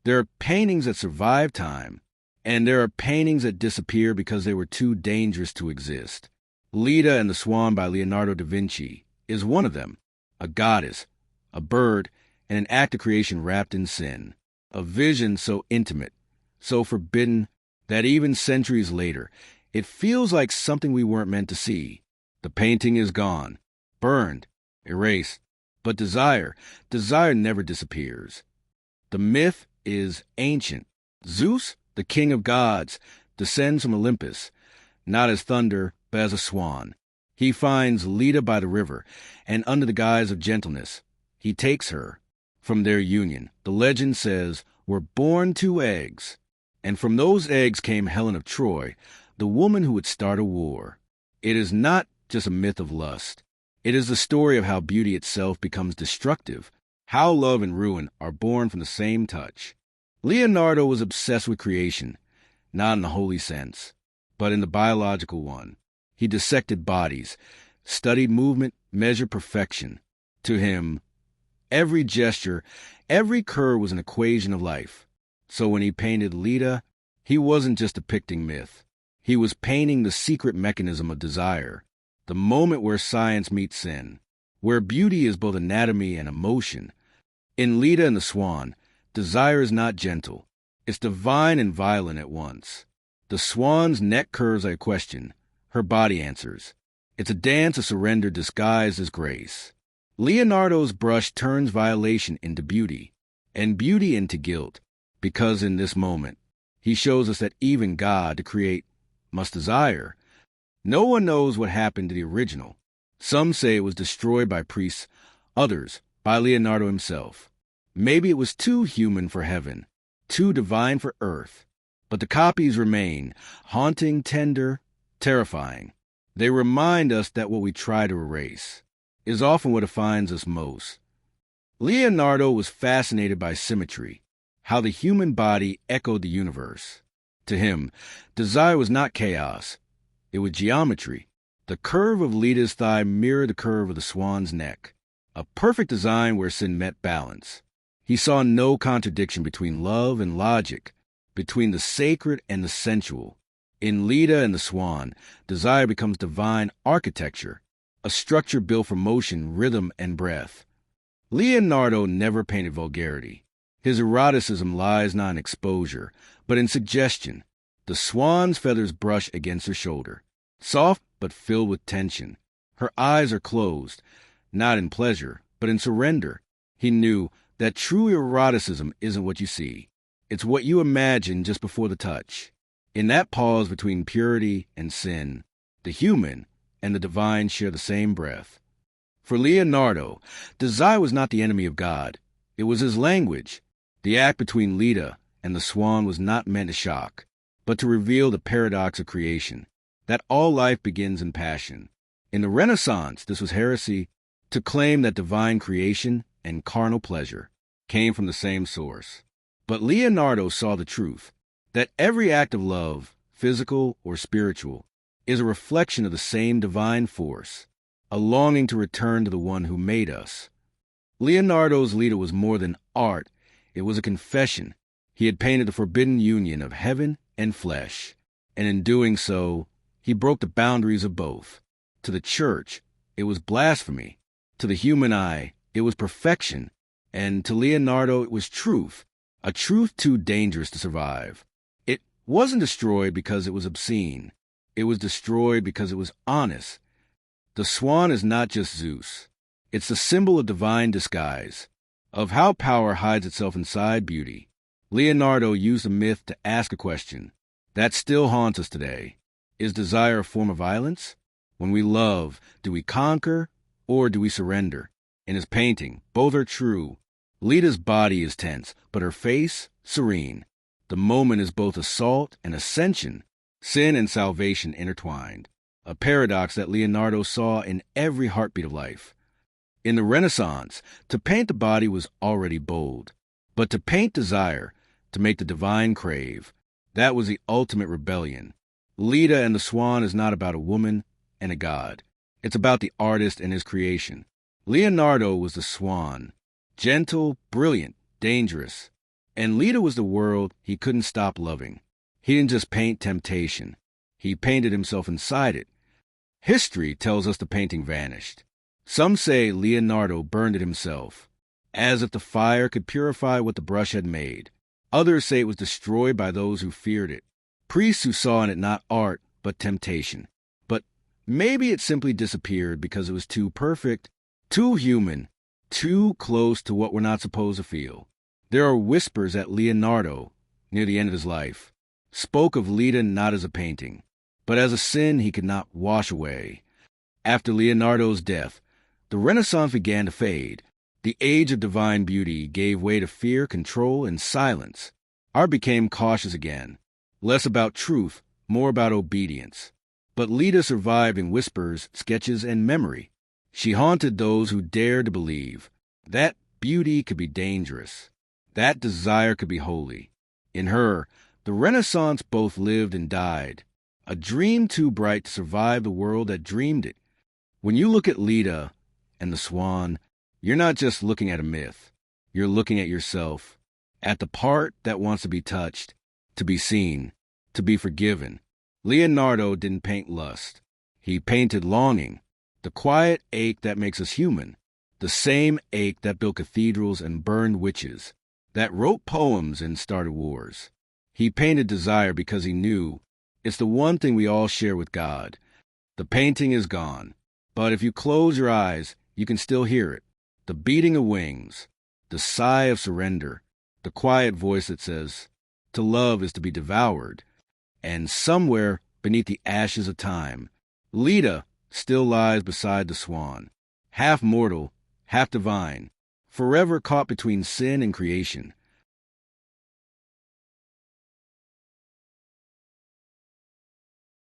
There are paintings that survive time, and there are paintings that disappear because they were too dangerous to exist. Leda and the Swan by Leonardo da Vinci is one of them, a goddess, a bird, and an act of creation wrapped in sin, a vision so intimate, so forbidden, that even centuries later, it feels like something we weren't meant to see. The painting is gone, burned, erased, but desire never disappears. The myth is ancient. Zeus, the king of gods, descends from Olympus, not as thunder, but as a swan. He finds Leda by the river, and under the guise of gentleness, he takes her. From their union, the legend says, were born two eggs, and from those eggs came Helen of Troy, the woman who would start a war. It is not just a myth of lust. It is the story of how beauty itself becomes destructive, how love and ruin are born from the same touch. Leonardo was obsessed with creation, not in the holy sense, but in the biological one. He dissected bodies, studied movement, measured perfection. To him, every gesture, every curve was an equation of life. So when he painted Leda, he wasn't just depicting myth. He was painting the secret mechanism of desire, the moment where science meets sin, where beauty is both anatomy and emotion. In Leda and the Swan, desire is not gentle. It's divine and violent at once. The swan's neck curves a question. Her body answers. It's a dance of surrender disguised as grace. Leonardo's brush turns violation into beauty, and beauty into guilt, because in this moment, he shows us that even God, to create, must desire. No one knows what happened to the original. Some say it was destroyed by priests, others by Leonardo himself. Maybe it was too human for heaven, too divine for earth. But the copies remain, haunting, tender, terrifying. They remind us that what we try to erase is often what defines us most. Leonardo was fascinated by symmetry, how the human body echoed the universe. To him, desire was not chaos. It was geometry. The curve of Leda's thigh mirrored the curve of the swan's neck, a perfect design where sin met balance. He saw no contradiction between love and logic, between the sacred and the sensual. In Leda and the Swan, desire becomes divine architecture, a structure built for motion, rhythm, and breath. Leonardo never painted vulgarity. His eroticism lies not in exposure, but in suggestion. The swan's feathers brush against her shoulder, soft but filled with tension. Her eyes are closed, not in pleasure, but in surrender. He knew that true eroticism isn't what you see. It's what you imagine just before the touch. In that pause between purity and sin, the human and the divine share the same breath. For Leonardo, desire was not the enemy of God. It was his language. The act between Leda and the Swan was not meant to shock, but to reveal the paradox of creation, that all life begins in passion. In the Renaissance, this was heresy, to claim that divine creation and carnal pleasure came from the same source. But Leonardo saw the truth, that every act of love, physical or spiritual, is a reflection of the same divine force, a longing to return to the one who made us. Leonardo's Leda was more than art. It was a confession. He had painted the forbidden union of heaven and flesh, and in doing so, he broke the boundaries of both. To the church, it was blasphemy. To the human eye, it was perfection. And to Leonardo, it was truth, a truth too dangerous to survive. It wasn't destroyed because it was obscene. It was destroyed because it was honest. The swan is not just Zeus. It's the symbol of divine disguise, of how power hides itself inside beauty. Leonardo used the myth to ask a question that still haunts us today. Is desire a form of violence? When we love, do we conquer or do we surrender? In his painting, both are true. Leda's body is tense, but her face, serene. The moment is both assault and ascension, sin and salvation intertwined, a paradox that Leonardo saw in every heartbeat of life. In the Renaissance, to paint the body was already bold, but to paint desire, to make the divine crave, that was the ultimate rebellion. Leda and the Swan is not about a woman and a god. It's about the artist and his creation. Leonardo was the swan, gentle, brilliant, dangerous. And Leda was the world he couldn't stop loving. He didn't just paint temptation. He painted himself inside it. History tells us the painting vanished. Some say Leonardo burned it himself, as if the fire could purify what the brush had made. Others say it was destroyed by those who feared it, priests who saw in it not art, but temptation. But maybe it simply disappeared because it was too perfect, too human, too close to what we're not supposed to feel. There are whispers that Leonardo, near the end of his life, spoke of Leda not as a painting, but as a sin he could not wash away. After Leonardo's death, the Renaissance began to fade. The age of divine beauty gave way to fear, control, and silence. Art became cautious again, less about truth, more about obedience. But Leda survived in whispers, sketches, and memory. She haunted those who dared to believe. That beauty could be dangerous. That desire could be holy. In her, the Renaissance both lived and died, a dream too bright to survive the world that dreamed it. When you look at Leda and the Swan, you're not just looking at a myth. You're looking at yourself, at the part that wants to be touched, to be seen, to be forgiven. Leonardo didn't paint lust. He painted longing, the quiet ache that makes us human, the same ache that built cathedrals and burned witches, that wrote poems and started wars. He painted desire because he knew it's the one thing we all share with God. The painting is gone, but if you close your eyes, you can still hear it. The beating of wings, the sigh of surrender, the quiet voice that says, to love is to be devoured. And somewhere beneath the ashes of time, Leda still lies beside the Swan, half mortal, half divine, forever caught between sin and creation.